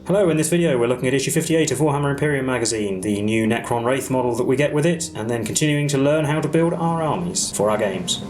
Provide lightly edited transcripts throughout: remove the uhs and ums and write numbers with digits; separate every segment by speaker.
Speaker 1: Hello, in this video we're looking at issue 58 of Warhammer Imperium magazine, the new Necron Wraith model that we get with it, and then continuing to learn how to build our armies for our games.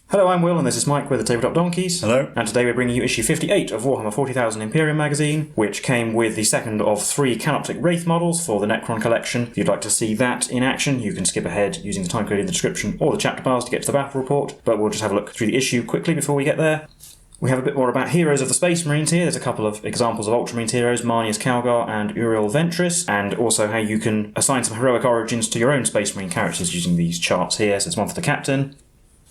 Speaker 1: Hello, I'm Will and this is Mike with the Tabletop Donkeys.
Speaker 2: Hello.
Speaker 1: And today we're bringing you issue 58 of Warhammer 40,000 Imperium magazine, which came with the second of 3 Canoptek Wraith models for the Necron collection. If you'd like to see that in action, you can skip ahead using the timecode in the description or the chapter bars to get to the battle report, but we'll just have a look through the issue quickly before we get there. We have a bit more about heroes of the Space Marines here. There's a couple of examples of Ultramarines heroes, Marnius Calgar and Uriel Ventris, and also how you can assign some heroic origins to your own Space Marine characters using these charts here. So there's one for the captain,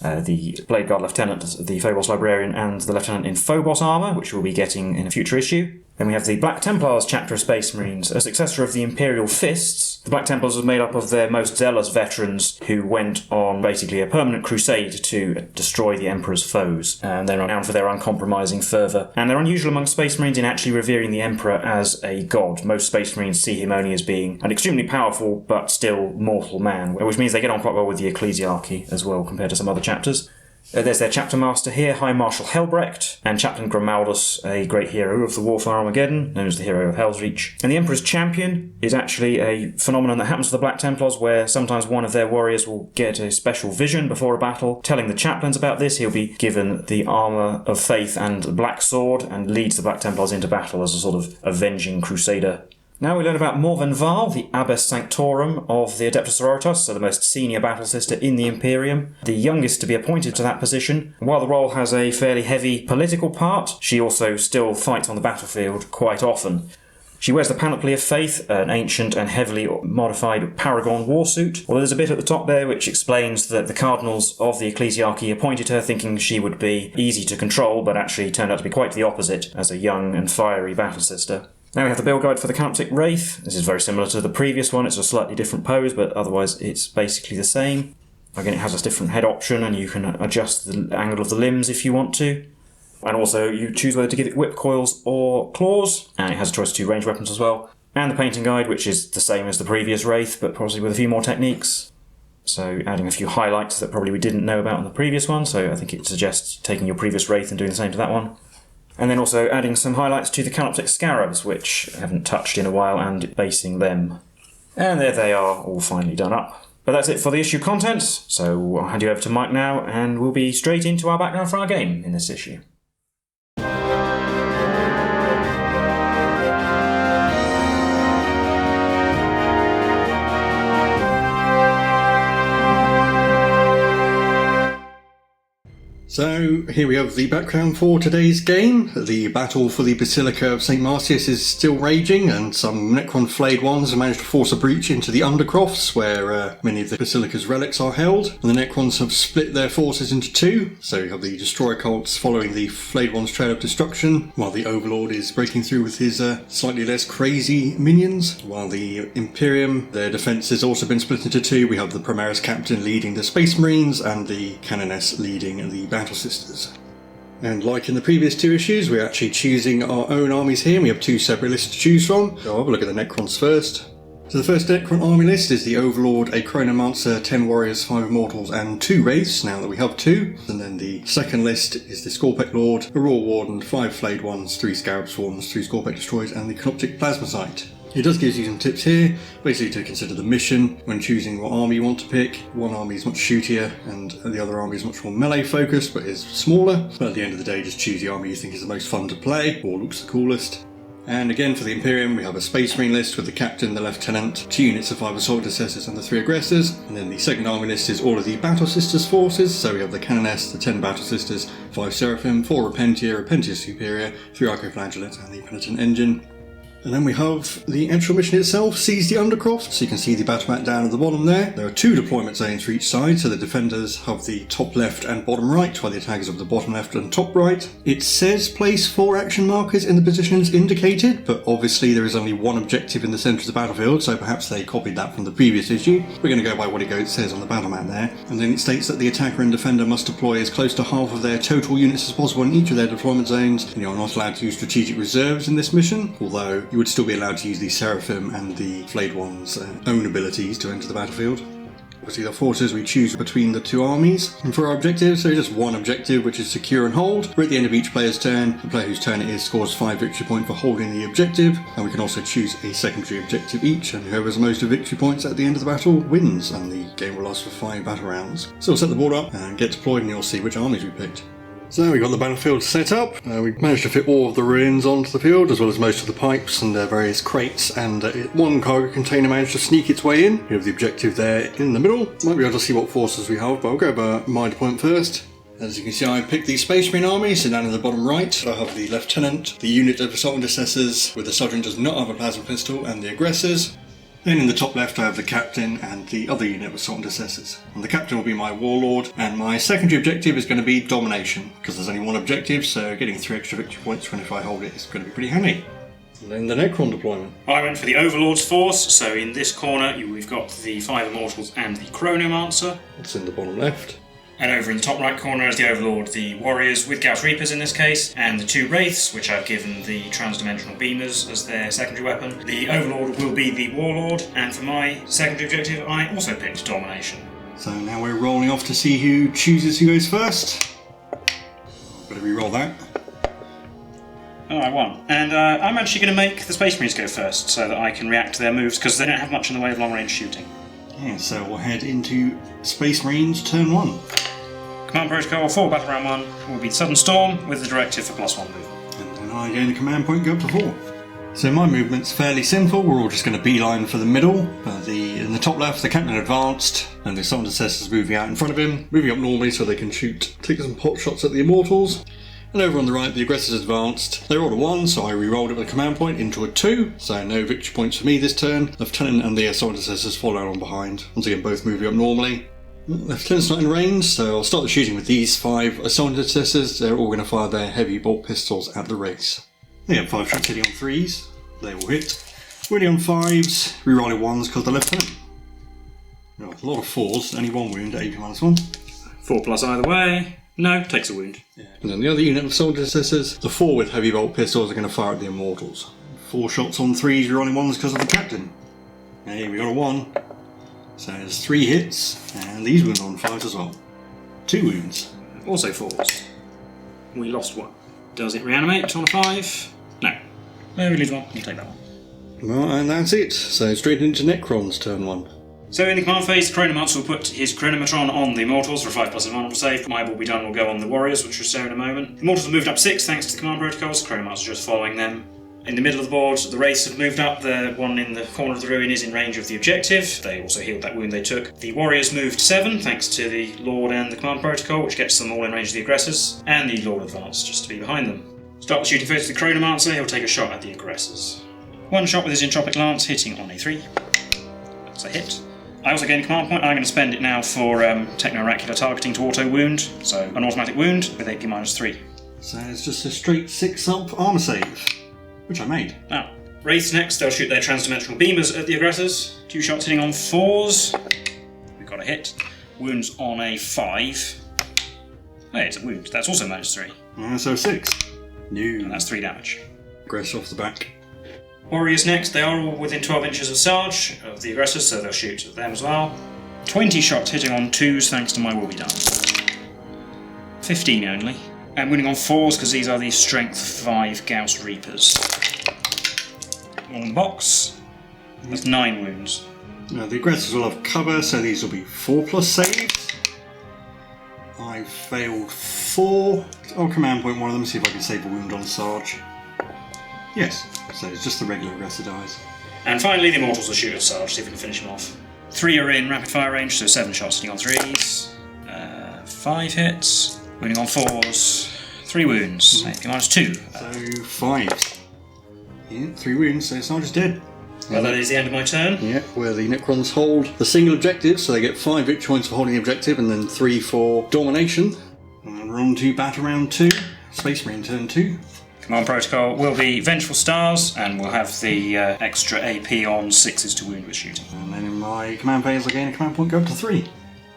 Speaker 1: the Blade Guard Lieutenant, the Phobos Librarian, and the Lieutenant in Phobos armour, which we'll be getting in a future issue. Then we have the Black Templars chapter of Space Marines, a successor of the Imperial Fists. The Black Templars was made up of their most zealous veterans who went on basically a permanent crusade to destroy the Emperor's foes, and they're renowned for their uncompromising fervour. And they're unusual among Space Marines in actually revering the Emperor as a god. Most Space Marines see him only as being an extremely powerful but still mortal man, which means they get on quite well with the ecclesiarchy as well compared to some other chapters. There's their chapter master here, High Marshal Helbrecht, and Chaplain Grimaldus, a great hero of the War for Armageddon, known as the hero of Hell's Reach. And the Emperor's Champion is actually a phenomenon that happens to the Black Templars, where sometimes one of their warriors will get a special vision before a battle, telling the chaplains about this. He'll be given the armour of faith and black sword, and leads the Black Templars into battle as a sort of avenging crusader. Now we learn about Morven Val, the Abbess Sanctorum of the Adepta Sororitas, so the most senior battle sister in the Imperium, the youngest to be appointed to that position. While the role has a fairly heavy political part, she also still fights on the battlefield quite often. She wears the Panoply of Faith, an ancient and heavily modified Paragon warsuit, although there's a bit at the top there which explains that the cardinals of the ecclesiarchy appointed her thinking she would be easy to control, but actually turned out to be quite the opposite as a young and fiery battle sister. Now we have the build guide for the Canoptek Wraith. This is very similar to the previous one. It's a slightly different pose, but otherwise it's basically the same. Again, it has a different head option, and you can adjust the angle of the limbs if you want to. And also you choose whether to give it whip coils or claws, and it has a choice of 2 ranged weapons as well. And the painting guide, which is the same as the previous Wraith, but possibly with a few more techniques. So adding a few highlights that probably we didn't know about in the previous one, so I think it suggests taking your previous Wraith and doing the same to that one. And then also adding some highlights to the Canoptek Scarabs, which I haven't touched in a while, and basing them. And there they are, all finally done up. But that's it for the issue contents, so I'll hand you over to Mike now, and we'll be straight into our background for our game in this issue.
Speaker 2: So here we have the background for today's game. The battle for the Basilica of St Marcius is still raging, and some Necron Flayed Ones have managed to force a breach into the undercrofts where many of the Basilica's relics are held. And the Necrons have split their forces into 2. So you have the Destroyer cults following the Flayed Ones' trail of destruction, while the Overlord is breaking through with his slightly less crazy minions. While the Imperium, their defence has also been split into 2. We have the Primaris Captain leading the Space Marines and the Canoness leading the Battle Sisters. And like in the previous 2 issues, we're actually choosing our own armies here. We have 2 separate lists to choose from. So I'll have a look at the Necrons first. So the first Necron army list is the Overlord, a Chronomancer, 10 Warriors, 5 Immortals and 2 Wraiths, now that we have 2. And then the second list is the Scorpek Lord, a Raw Warden, 5 Flayed Ones, 3 Scarab Swarms, 3 Scorpek Destroyers and the Canoptek Plasmacite. It does give you some tips here, basically to consider the mission when choosing what army you want to pick. One army is much shootier and the other army is much more melee focused but is smaller. But at the end of the day, just choose the army you think is the most fun to play or looks the coolest. And again for the Imperium, we have a Space Marine list with the Captain, the Lieutenant, 2 units of 5 Assault Assessors and the 3 Aggressors. And then the second army list is all of the Battle Sisters forces, so we have the Canoness, the 10 Battle Sisters, 5 Seraphim, 4 Repentia, Repentia Superior, 3 Archoflagellates and the Penitent Engine. And then we have the actual mission itself, Seize the Undercroft, so you can see the battle map down at the bottom there. There are 2 deployment zones for each side, so the defenders have the top left and bottom right, while the attackers have the bottom left and top right. It says place 4 action markers in the positions indicated, but obviously there is only 1 objective in the centre of the battlefield, so perhaps they copied that from the previous issue. We're going to go by what it says on the battle map there. And then it states that the attacker and defender must deploy as close to half of their total units as possible in each of their deployment zones, and you're not allowed to use strategic reserves in this mission, although you would still be allowed to use the Seraphim and the Flayed Ones' own abilities to enter the battlefield. Obviously the forces we choose between the two armies. And for our objectives, so just one objective, which is secure and hold. Where at the end of each player's turn, the player whose turn it is scores 5 victory points for holding the objective, and we can also choose a secondary objective each, and whoever has the most victory points at the end of the battle wins, and the game will last for 5 battle rounds. So we'll set the board up and get deployed, and you'll see which armies we picked. So we got the battlefield set up. We managed to fit all of the ruins onto the field, as well as most of the pipes and various crates, and one cargo container managed to sneak its way in. We have the objective there in the middle. Might be able to see what forces we have, but I'll go by my deployment first. As you can see, I picked the Space Marine army, so down in the bottom right I have the Lieutenant, the unit of Assault Intercessors, with the Sergeant does not have a plasma pistol, and the Aggressors. Then in the top left I have the Captain and the other unit of Assault Intercessors. And the Captain will be my Warlord, and my secondary objective is going to be Domination, because there's only one objective, so getting 3 extra victory points when if I hold it is going to be pretty handy. And then the Necron deployment.
Speaker 1: I went for the Overlord's force, so in this corner we've got the 5 Immortals and the Chronomancer.
Speaker 2: It's in the bottom left.
Speaker 1: And over in the top right corner is the Overlord, the Warriors with Gauss Reapers in this case, and the 2 Wraiths, which I've given the Transdimensional Beamers as their secondary weapon. The Overlord will be the Warlord, and for my secondary objective I also picked Domination.
Speaker 2: So now we're rolling off to see who chooses who goes first. Better re-roll that.
Speaker 1: Oh, I won. And I'm actually going to make the Space Marines go first, so that I can react to their moves, because they don't have much in the way of long-range shooting.
Speaker 2: Yeah, so we'll head into Space Marines turn 1.
Speaker 1: Command protocol for Battle Round 1 will be the Sudden Storm with the directive for +1 movement.
Speaker 2: And then I gain a command point, go up to 4. So my movement's fairly simple. We're all just going to beeline for the middle. In the top left, the Captain advanced, and the Assault Intercessors moving out in front of him, moving up normally so they can take some pot shots at the Immortals. And over on the right, the Aggressors advanced. They rolled a 1, so I re-rolled it with a command point into a 2, so no victory points for me this turn. Lieutenant and the Assault Intercessors fall out on behind. Once again, both moving up normally. Lieutenant's not in range, so I'll start the shooting with these 5 Assault Intercessors. They're all going to fire their heavy bolt pistols at the Wraiths. They have 5 shots hitting on 3s. They will hit. Winning on 5s, re-rolling 1s because the Lieutenant. A lot of 4s, only 1 wound at AP-1.
Speaker 1: 4+ either way. No, takes a wound.
Speaker 2: Yeah. And then the other unit of Assault Intercessors, the 4 with heavy bolt pistols are going to fire at the Immortals. 4 shots on 3s, re-rolling 1s because of the Captain. Hey, we got a 1. So there's 3 hits, and these wounds on 5s as well. 2 wounds.
Speaker 1: Also 4s. We lost 1. Does it reanimate on a 5? No. No, we lose 1. We'll take that one.
Speaker 2: Well, and that's it. So straight into Necron's turn 1.
Speaker 1: So in the command phase, the Chronomancer will put his Chronomatron on the Immortals for a 5+ invulnerable save. My will be done will go on the Warriors, which we'll show in a moment. The Immortals have moved up 6 thanks to the command protocols. The Chronomancer just following them. In the middle of the board, the Wraiths have moved up. The one in the corner of the ruin is in range of the objective. They also healed that wound they took. The Warriors moved 7 thanks to the Lord and the command protocol, which gets them all in range of the aggressors. And the Lord advanced just to be behind them. Start the shooting phase with the Chronomancer. He'll take a shot at the aggressors. 1 shot with his Entropic Lance, hitting on a 3. That's a hit. I also gain a command point. I'm going to spend it now for Techno-Oracular targeting to auto-wound, so an automatic wound with AP-3.
Speaker 2: So it's just a straight 6-up armour save, which I made.
Speaker 1: Now, Wraiths next, they'll shoot their Transdimensional Beamers at the aggressors. 2 shots hitting on 4s. We've got a hit. Wounds on a 5. Hey, it's a wound. That's also -3.
Speaker 2: So 6. New.
Speaker 1: And that's 3 damage.
Speaker 2: Aggressor off the back.
Speaker 1: Warriors next, they are all within 12 inches of charge of the aggressors, so they'll shoot at them as well. 20 shots hitting on 2s thanks to my will be done. 15 only. And winning on 4s because these are the Strength 5 Gauss Reapers. On the box, that's 9 wounds.
Speaker 2: Now the aggressors will have cover, so these will be 4+ saves. I failed 4. I'll command point one of them, see if I can save a wound on Sarge. Yes, so it's just the regular aggressor dies.
Speaker 1: And finally, the Immortals will shoot at Sarge, see if we can finish him off. 3 are in rapid fire range, so 7 shots hitting on 3s. 5 hits, winning on 4s, 3 wounds, AP-2.
Speaker 2: So 5. Yeah, 3 wounds, so Sarge is dead.
Speaker 1: Well, that is the end of my turn.
Speaker 2: Yeah, where the Necrons hold the single objective, so they get 5 victory points for holding the objective, and then 3 for domination. And then we're on to Battle Round 2, Space Marine turn 2.
Speaker 1: Command protocol will be Vengeful Stars, and we'll have the extra AP on 6s to wound with shooting.
Speaker 2: And then in my command phase, I gain a command point, go up to 3.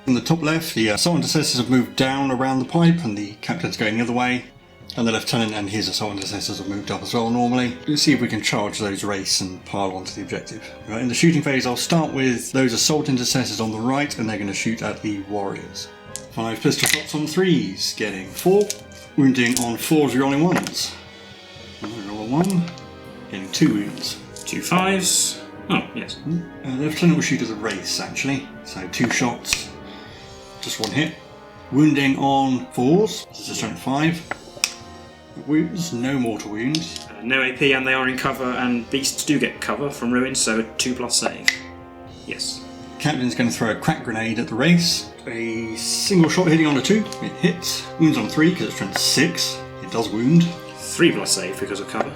Speaker 2: In the top left, the Assault Intercessors have moved down around the pipe, and the Captain's going the other way. And the Lieutenant and his Assault Intercessors have moved up as well normally. Let's see if we can charge those Wraiths and pile onto the objective. Right, in the shooting phase I'll start with those Assault Intercessors on the right, and they're going to shoot at the Warriors. 5 pistol shots on 3s, getting 4. Wounding on 4s, rerolling 1s. Roll a 1, getting 2 wounds.
Speaker 1: 2 5s. Oh, yes.
Speaker 2: The Lieutenant will shoot at the Wraiths actually, so 2 shots, just 1 hit. Wounding on 4s, this is a strength 5. Wounds, no mortal wounds.
Speaker 1: No AP, and they are in cover, and beasts do get cover from ruins, so a 2+ save. Yes.
Speaker 2: Captain's going to throw a crack grenade at the Wraiths. A single shot hitting on a 2, it hits. Wounds on 3 because it's strength 6, it does wound.
Speaker 1: 3+ save because of cover.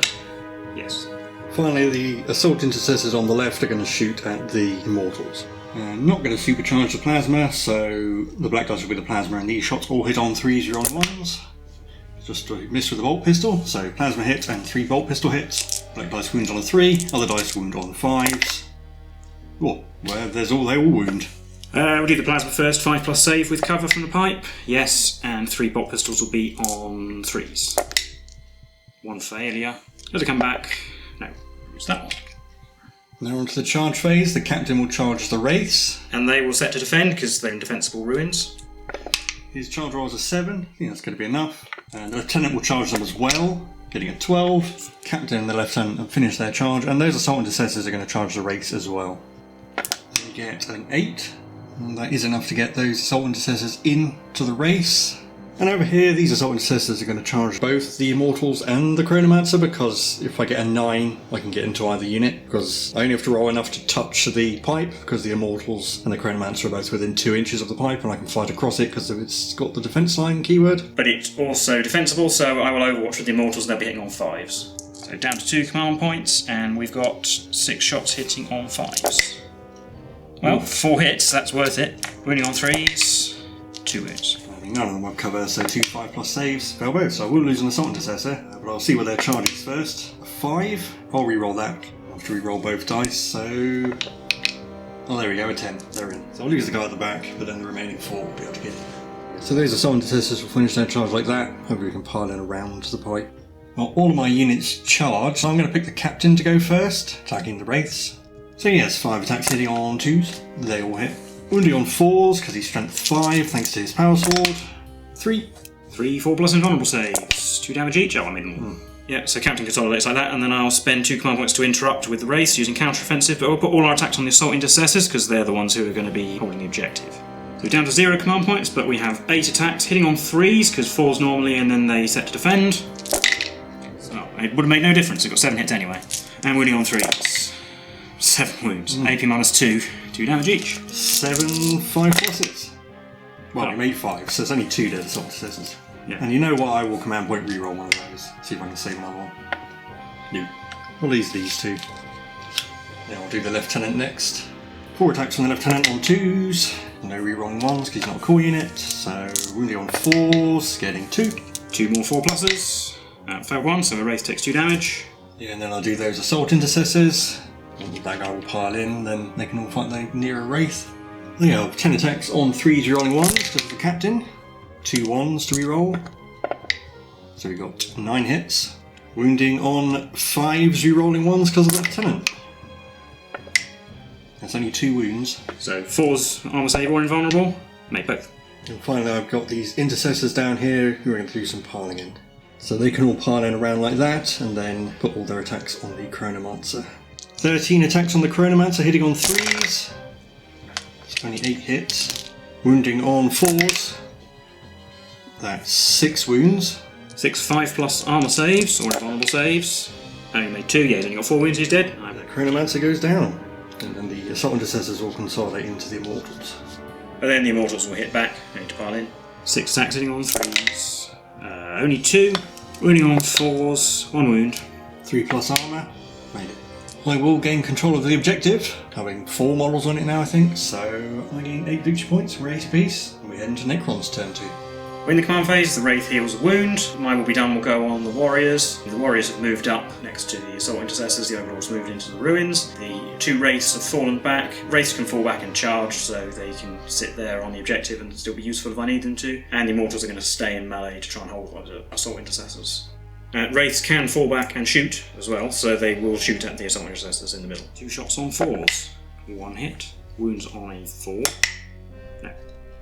Speaker 1: Yes.
Speaker 2: Finally, the Assault Intercessors on the left are going to shoot at the Immortals. Not going to supercharge the Plasma, so the black dice will be the Plasma, and these shots all hit on 3s, you're on 1s. Just miss with the Bolt Pistol, so Plasma hit and 3 Bolt Pistol hits. Black dice wounds on a 3, other dice wound on 5s. Oh, well, they all wound.
Speaker 1: We'll do the Plasma first, 5+ save with cover from the pipe. Yes, and 3 Bolt Pistols will be on 3s. 1 failure. Does it come back? No. It's that one.
Speaker 2: Now onto the charge phase. The Captain will charge the Wraiths.
Speaker 1: And they will set to defend because they're in defensible ruins.
Speaker 2: His charge roll is a 7. I think that's going to be enough. And the Lieutenant will charge them as well, getting a 12. Captain and the Lieutenant have finished their charge, and those Assault Intercessors are going to charge the Wraiths as well. They get an 8, and that is enough to get those Assault Intercessors into the Wraiths. And over here, these Assault Intercessors are going to charge both the Immortals and the Chronomancer, because if I get a 9, I can get into either unit, because I only have to roll enough to touch the pipe, because the Immortals and the Chronomancer are both within 2 inches of the pipe, and I can fight across it because it's got the defense line keyword.
Speaker 1: But it's also defensible, so I will overwatch with the Immortals and they'll be hitting on 5s. So down to 2 command points, and we've got 6 shots hitting on 5s. Well, 4 hits, that's worth it. Winning on 3s, 2 wounds.
Speaker 2: None of them will cover, so 2 5+ saves fail both, so I will lose an Assault Intercessor, but I'll see what their charge is first. A 5, I'll re-roll that. I'll have to re-roll both dice, so... Oh, there we go, a 10, they're in. So I'll lose the guy at the back, but then the remaining 4 will be able to get in. So those Assault Intercessors will finish their charge like that. Hopefully we can pile in around the pipe. Well, all of my units charge, so I'm going to pick the Captain to go first, attacking the Wraiths. So he has 5 attacks hitting on 2s, they all hit. Wounding on 4s, because he's strength 5, thanks to his power sword. 3.
Speaker 1: 3 4+ invulnerable saves. 2 damage each. Oh, I mean... Yeah, so Captain consolidates like that, and then I'll spend 2 command points to interrupt with the Wraiths using counter-offensive, but we'll put all our attacks on the Assault Intercessors, because they're the ones who are going to be holding the objective. So we're down to 0 command points, but we have 8 attacks, hitting on 3s, because 4s normally, and then they set to defend. So it would have made no difference, it got 7 hits anyway. And wounding on 3s. 7 wounds. AP -2. 2 damage each.
Speaker 2: 7 5+. Well, you made 5, so it's only 2 dead Assault Intercessors.
Speaker 1: Yeah.
Speaker 2: And you know what? I will command point reroll one of those. See if I can save another one. No. We'll use these 2. Then I'll do the Lieutenant next. 4 attacks from the Lieutenant on 2s. No rerolling 1s because he's not a core unit. So wounding on 4s, getting 2.
Speaker 1: 2 more 4+. Failed 1, so a Wraith takes 2 damage.
Speaker 2: Yeah, and then I'll do those Assault Intercessors. And that guy will pile in, then they can all fight the nearer Wraith. There you go, 10 attacks on 3 rerolling 1s because of the Captain. 2 1s to reroll. So we got 9 hits. Wounding on 5 rerolling 1s because of the Lieutenant. That's only 2 wounds.
Speaker 1: So 4s armor save or invulnerable. Make both.
Speaker 2: And finally I've got these Intercessors down here who are going to do some piling in. So they can all pile in around like that and then put all their attacks on the Chronomancer. 13 attacks on the Chronomancer, hitting on 3s. It's only 8 hits. Wounding on 4s. That's 6 wounds.
Speaker 1: 6 5+ armor saves or invulnerable saves. Only made 2, yeah, he's only got 4 wounds, he's dead.
Speaker 2: The Chronomancer goes down. And then the Assault Intercessors will consolidate into the Immortals.
Speaker 1: But then the Immortals will hit back, they need to pile in. 6 attacks hitting on 3s. Only 2. Wounding on 4s, 1 wound.
Speaker 2: 3+ armour. Made it. I will gain control of the objective, having 4 models on it now I think, so I gain 8 victory points, we're 8 apiece, and we head into Necron's turn 2.
Speaker 1: In the command phase, the Wraith heals a wound. My will be done will go on the Warriors. The Warriors have moved up next to the Assault Intercessors. The Overlord's moved into the Ruins. The 2 Wraiths have fallen back. Wraiths can fall back and charge, so they can sit there on the objective and still be useful if I need them to. And the Immortals are going to stay in melee to try and hold Assault Intercessors. Wraiths can fall back and shoot as well, so they will shoot at the Assault Intercessors in the middle. 2 shots on 4s. 1 hit. Wounds on a 4. No.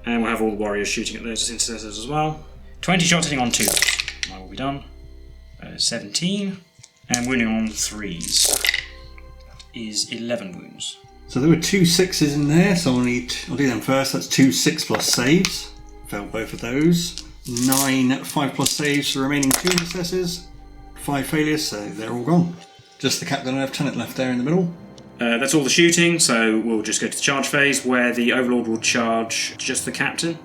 Speaker 1: And we'll have all the Warriors shooting at those Intercessors as well. 20 shots hitting on 2s. Mine will be done. 17. And wounding on 3s. That is 11 wounds.
Speaker 2: So there were 2 6s in there, so I'll do them first. That's 2 6+ saves. Failed both of those. 9 5+ saves for the remaining 2 Intercessors. 5 failures, so they're all gone. Just the Captain and Lieutenant left there in the middle.
Speaker 1: That's all the shooting, so we'll just go to the charge phase where the Overlord will charge just the Captain.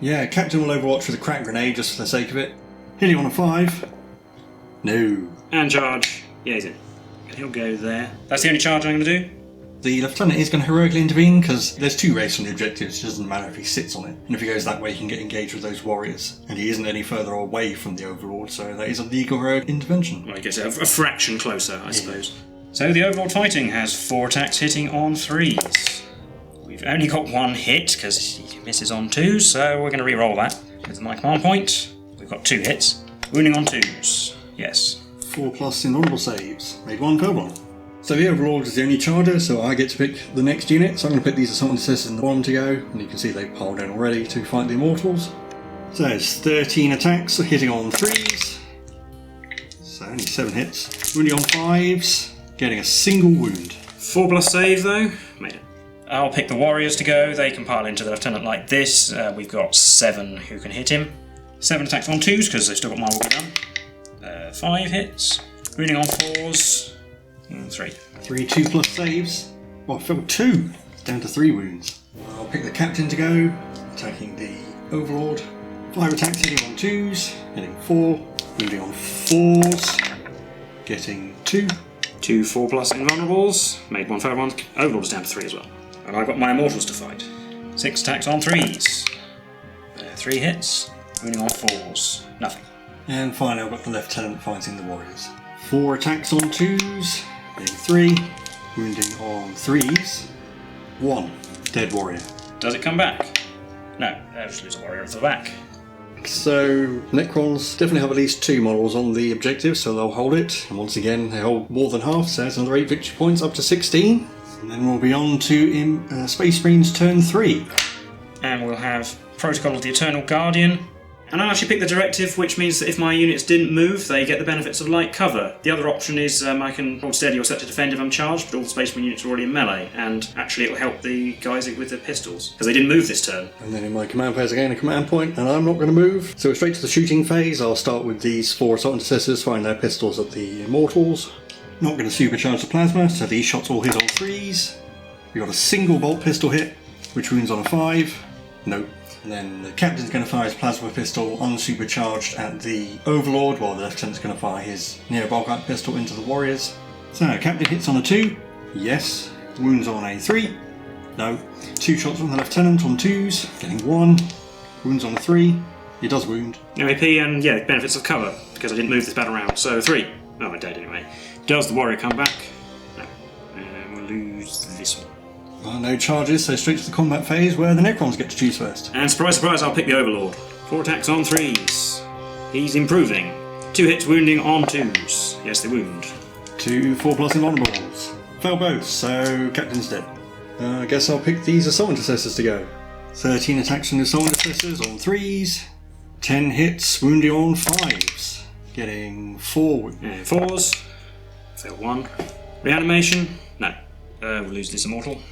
Speaker 2: Yeah, Captain will overwatch with a crack grenade just for the sake of it. Hitting on a 5. No.
Speaker 1: And charge. Yeah, he's in. He'll go there. That's the only charge I'm going to do.
Speaker 2: The Lieutenant is going to heroically intervene because there's 2 Wraiths on the objectives. It doesn't matter if he sits on it. And if he goes that way, he can get engaged with those Warriors. And he isn't any further away from the Overlord, so that is a legal heroic intervention.
Speaker 1: Well, I guess a fraction closer, I suppose. So the Overlord fighting has 4 attacks hitting on 3s. We've only got 1 hit because he misses on 2s, so we're going to re-roll that. With my command point, we've got 2 hits. Wounding on 2s. Yes.
Speaker 2: 4+ invulnerable saves. Made 1 failed 1. So the Overlord is the only charger, so I get to pick the next unit. So I'm going to pick these Assault Intercessors in the bottom to go, and you can see they've piled in already to fight the Immortals. So there's 13 attacks, hitting on 3s. So only 7 hits. Wounding on 5s. Getting a single wound.
Speaker 1: 4+ save though. Made it. I'll pick the Warriors to go. They can pile into the Lieutenant like this. We've got 7 who can hit him. 7 attacks on 2s because they've still got my will be done. 5 hits. Wounding on 4s. 3.
Speaker 2: 3 2+ saves. Well, I failed 2. Down to 3 wounds. I'll pick the Captain to go. Attacking the Overlord. 5 attacks hitting on 2s. Hitting 4. Wounding on 4s. Getting 2.
Speaker 1: 2 4+ invulnerables. Made 1 failed 1. Overlord is down to 3 as well. And I've got my Immortals to fight. 6 attacks on 3s. 3 hits. Wounding on 4s. Nothing.
Speaker 2: And finally I've got the Lieutenant fighting the Warriors. 4 attacks on 2s. Getting 3. Wounding on 3s. 1. Dead Warrior.
Speaker 1: Does it come back? No. I'll just lose a Warrior off the back.
Speaker 2: So Necrons definitely have at least 2 models on the objective, so they'll hold it. And once again, they hold more than half, so that's another 8 victory points, up to 16. And then we'll be on to Space Marine's turn 3.
Speaker 1: And we'll have Protocol of the Eternal Guardian. And I actually picked the directive, which means that if my units didn't move, they get the benefits of light cover. The other option is I can hold steady or set to defend if I'm charged, but all the Space Marine units are already in melee, and actually it'll help the guys with the pistols, because they didn't move this turn.
Speaker 2: And then in my command phase, I gain a command point, and I'm not going to move. So straight to the shooting phase. I'll start with these 4 Assault Intercessors, firing their pistols at the Immortals. Not going to supercharge the plasma, so these shots all hit on 3s. We got a single bolt pistol hit, which wounds on a 5. Nope. And then the Captain's going to fire his plasma pistol unsupercharged at the Overlord, while the Lieutenant's going to fire his Neo-Bolgite pistol into the Warriors. So, Captain hits on a 2. Yes. Wounds on a 3. No. 2 shots from the Lieutenant on 2s, getting 1. Wounds on a 3. He does wound.
Speaker 1: MAP and, yeah, benefits of cover, because I didn't move this battle round, so 3. Oh, I died anyway. Does the Warrior come back? No. And we'll lose this one.
Speaker 2: Well, no charges, so straight to the combat phase where the Necrons get to choose first.
Speaker 1: And surprise, surprise, I'll pick the Overlord. 4 attacks on 3s. He's improving. 2 hits wounding on 2s. Yes, they wound.
Speaker 2: 2 4+ invulnerables. Fail both, so Captain's dead. I guess I'll pick these Assault Intercessors to go. 13 attacks from the Assault Intercessors on 3s. 10 hits, wounding on 5s. Getting 4 wounds.
Speaker 1: 4s. Fail 1. Reanimation? No. We'll lose this Immortal.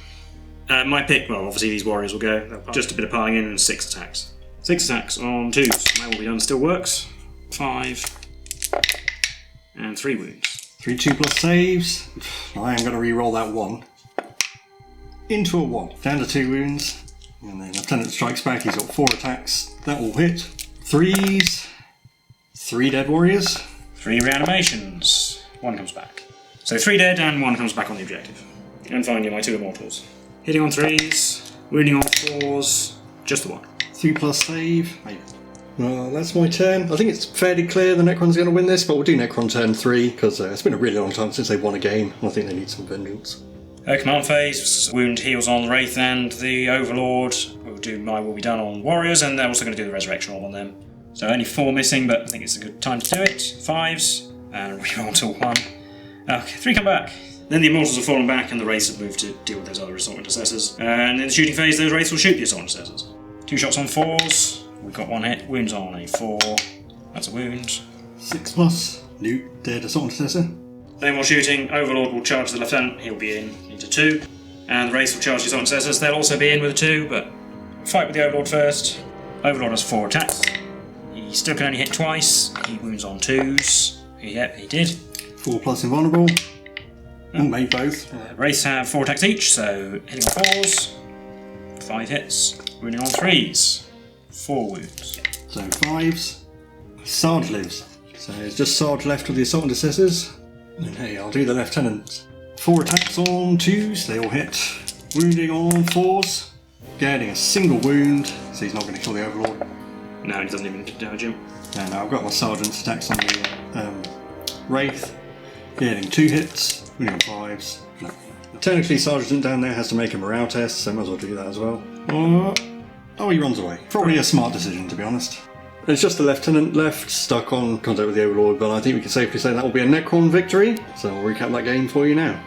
Speaker 1: My pick, well, obviously these Warriors will go. Just a bit of piling in and 6 attacks. 6 attacks on 2s. My will be done still works. 5. And 3 wounds.
Speaker 2: 3 2+ saves. I am going to re-roll that 1. Into a 1. Down to 2 wounds. And then Lieutenant strikes back. He's got 4 attacks. That will hit. 3s. 3 dead Warriors.
Speaker 1: 3 reanimations. 1 comes back. So 3 dead and 1 comes back on the objective. And finally my 2 Immortals. Hitting on 3s, wounding on 4s, just the 1.
Speaker 2: 3+ save, maybe. Well, that's my turn. I think it's fairly clear the Necron's going to win this, but we'll do Necron turn 3, because it's been a really long time since they won a game, and I think they need some vengeance.
Speaker 1: Command phase, wound heals on the Wraith and the Overlord. We'll do My Will Be Done on Warriors, and they're also going to do the Resurrection Roll on them. So only 4 missing, but I think it's a good time to do it. 5s, and reroll to 1. Okay, 3 come back. Then the Immortals have fallen back, and the Wraiths have moved to deal with those other Assault Intercessors. And in the shooting phase, those Wraiths will shoot the Assault Intercessors. 2 shots on 4s. We've got 1 hit. Wounds on a 4. That's a wound.
Speaker 2: 6+. Loot, dead Assault Intercessor.
Speaker 1: Then while shooting, Overlord will charge the Lieutenant. He'll be into 2. And the Wraiths will charge the Assault Intercessors. They'll also be in with a 2, but fight with the Overlord first. Overlord has 4 attacks. He still can only hit twice. He wounds on 2s. Yep, he did.
Speaker 2: 4+ invulnerable. And made both.
Speaker 1: Wraiths have 4 attacks each, so hitting on 4s. 5 hits. Wounding on 3s. 4 wounds.
Speaker 2: So 5s. Sarge lives. So it's just Sarge left with the Assault Intercessors. And hey, I'll do the Lieutenant. 4 attacks on 2s, they all hit. Wounding on 4s. Getting a single wound, so he's not going to kill the Overlord.
Speaker 1: No, he doesn't even damage him.
Speaker 2: And now I've got my Sergeant's attacks on the Wraith. Getting 2 hits, wounding on 5s. No. Technically, Sergeant down there has to make a morale test, so I might as well do that as well. Oh, he runs away. Probably a smart decision, to be honest. It's just the Lieutenant left, stuck on contact with the Overlord, but I think we can safely say that will be a Necron victory, so I'll recap that game for you now.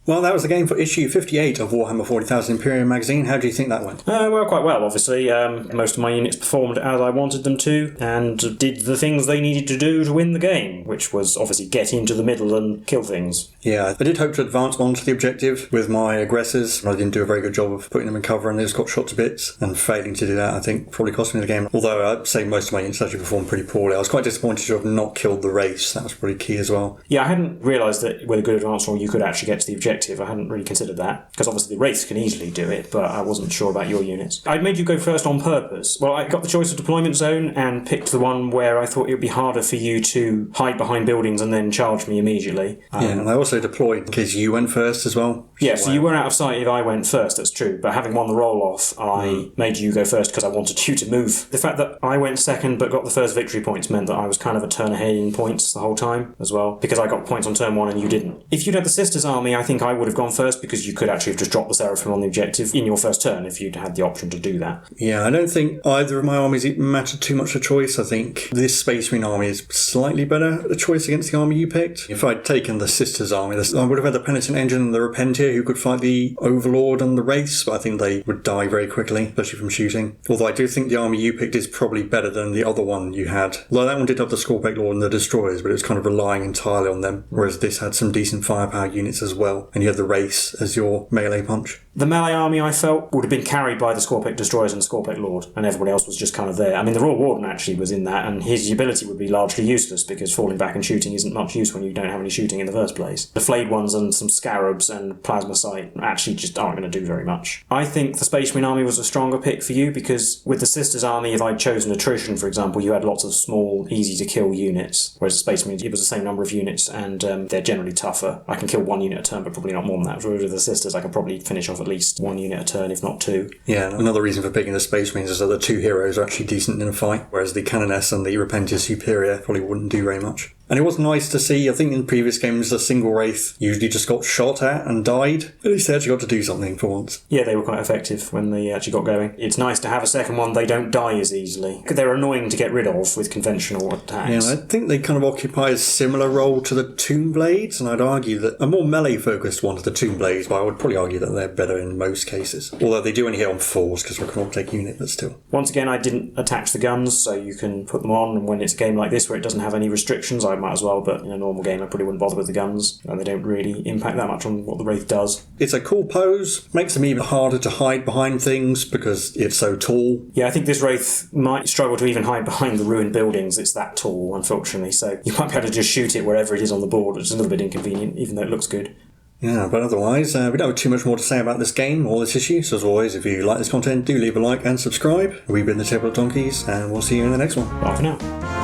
Speaker 2: Well, that was the game for issue 58 of Warhammer 40,000 Imperium magazine. How do you think that went?
Speaker 1: Well, quite well, obviously. Most of my units performed as I wanted them to, and did the things they needed to do to win the game, which was obviously get into the middle and kill things.
Speaker 2: Yeah, I did hope to advance on to the objective with my aggressors. I didn't do a very good job of putting them in cover, and they just got shot to bits, and failing to do that, I think, probably cost me the game. Although I'd say most of my units actually performed pretty poorly. I was quite disappointed to have not killed the Wraiths. That was pretty key as well.
Speaker 1: Yeah, I hadn't realised that with a good advance roll you could actually get to the objective. I hadn't really considered that, because obviously the Wraiths can easily do it, but I wasn't sure about your units. I made you go first on purpose. Well, I got the choice of deployment zone and picked the one where I thought it would be harder for you to hide behind buildings and then charge me immediately.
Speaker 2: Yeah, and I also deployed in case you went first as well.
Speaker 1: Yeah, so you were out of sight if I went first, that's true, but having won the roll-off, I made you go first because I wanted you to move. The fact that I went second but got the first victory points meant that I was kind of a turn ahead in points the whole time as well, because I got points on turn 1 and you didn't. If you'd had the Sisters army, I think I would have gone first, because you could actually have just dropped the Seraphim on the objective in your first turn if you'd had the option to do that.
Speaker 2: Yeah, I don't think either of my armies mattered too much a choice. I think this Space Marine army is slightly better a choice against the army you picked. If I'd taken the Sisters army, I would have had the Penitent Engine and the Repentier who could fight the Overlord and the Wraiths, but I think they would die very quickly, especially from shooting. Although I do think the army you picked is probably better than the other one you had. Although that one did have the Scorpec Lord and the Destroyers, but it was kind of relying entirely on them, whereas this had some decent firepower units as well, and you had the Wraiths as your melee punch.
Speaker 1: The melee army, I felt, would have been carried by the Scorpec Destroyers and the Scorpec Lord, and everybody else was just kind of there. I mean, the Royal Warden actually was in that, and his ability would be largely useless, because falling back and shooting isn't much use when you don't have any shooting in the first place. The Flayed Ones and some Scarabs and Plasma Sight actually just aren't going to do very much. I think the Space Marine army was a stronger pick for you, because with the Sisters army, if I'd chosen attrition, for example, you had lots of small, easy-to-kill units, whereas the Space Marines, it was the same number of units, and they're generally tougher. I can kill 1 unit a turn, but probably not more than that. Whereas with the Sisters, I can probably finish off at least 1 unit a turn, if not 2.
Speaker 2: Yeah, another reason for picking the Space Marines is that the 2 heroes are actually decent in a fight, whereas the Canoness and the Repentier Superior probably wouldn't do very much. And it was nice to see, I think in previous games, a single Wraith usually just got shot at and died. At least they actually got to do something for once.
Speaker 1: Yeah, they were quite effective when they actually got going. It's nice to have a second one, they don't die as easily. They're annoying to get rid of with conventional attacks.
Speaker 2: Yeah, I think they kind of occupy a similar role to the Tomb Blades, and I'd argue that a more melee-focused one to the Tomb Blades, but I would probably argue that they're better in most cases. Although they do only hit on 4s, because we're a Canoptek unit, but still.
Speaker 1: Once again, I didn't attach the guns, so you can put them on, and when it's a game like this where it doesn't have any restrictions, I might as well, but in a normal game I probably wouldn't bother with the guns, and they don't really impact that much on what the Wraith does.
Speaker 2: It's a cool pose, makes them even harder to hide behind things because it's so tall.
Speaker 1: Yeah, I think this Wraith might struggle to even hide behind the ruined buildings, it's that tall, unfortunately, so you might be able to just shoot it wherever it is on the board, which is a little bit inconvenient, even though it looks good.
Speaker 2: Yeah, but otherwise, we don't have too much more to say about this game or this issue, so as always, if you like this content, do leave a like and subscribe. We've been the Tabletop Donkeys, and we'll see you in the next one.
Speaker 1: Bye for now.